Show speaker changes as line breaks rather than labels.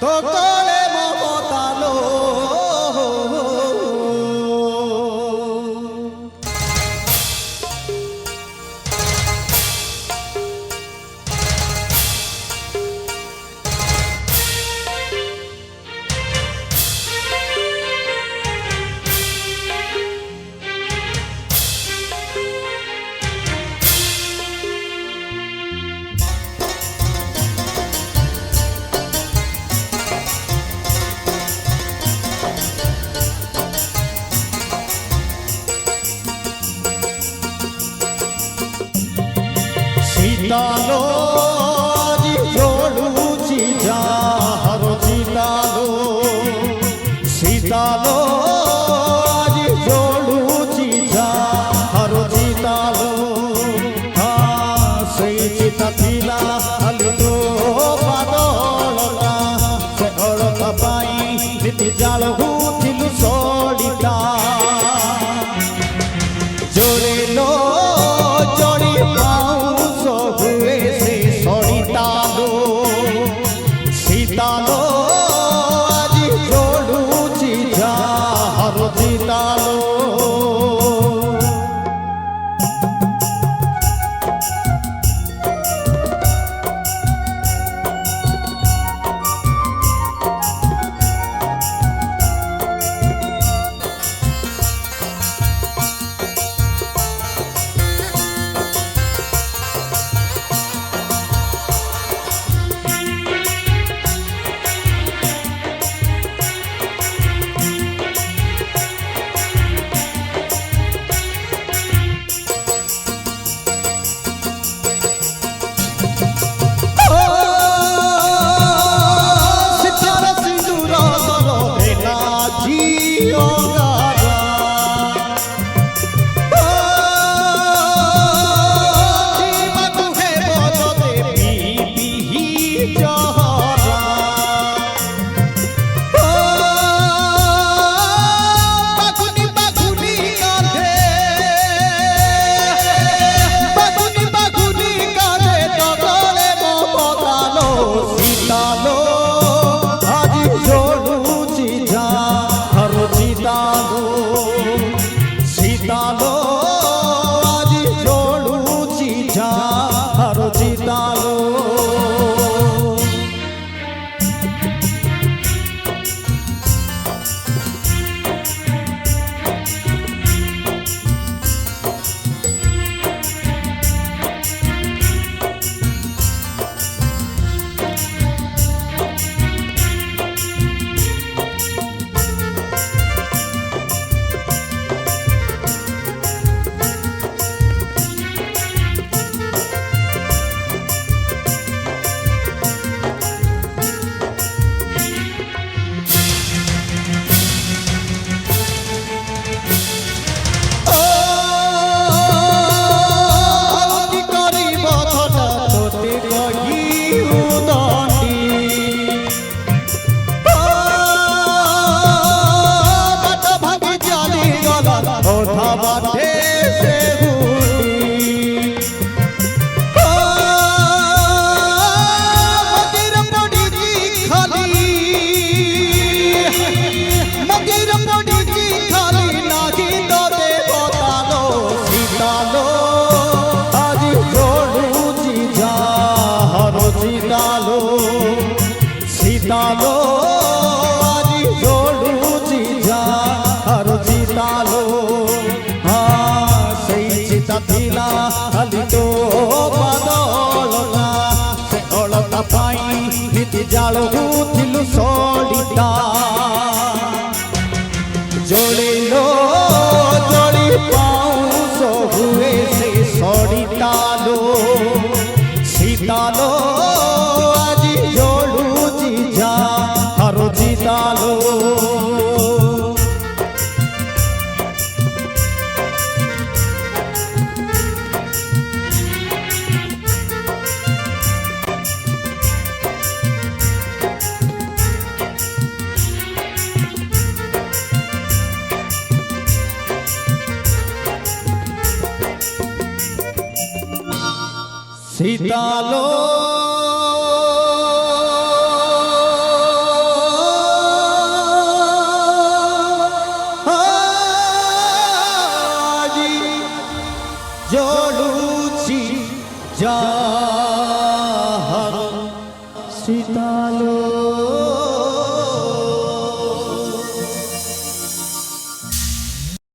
তো করে মমতালো सीतालो जी जोड़ूची जाहरो सीतालो सीतालो जी जोड़ूची जाहरो सीतालो हाँ सही चिता थीला हली तो पादोलता से ओळखा पाई नीति जाळहू थिलु सोडिता जोड़े लो जोड़ी सीतालो आज जोड़ूची जाहरो सीतालो सीतालो आज जोड़ूची जाहरो सीतालो सीतालो सीतालो आज जोड़ूची जाहरो सीतालो हाँ सही चिता थीला हली तो पादोलता से ओळखा पाई नीति जाळहू थिलु सोडिता जोड़े लो जोड़ी पाउसो हुए से सोडितालो सीतालो आज जोड़ूची जाहरो सीतालो सीतालो जोड़ुची जा हर सीतालो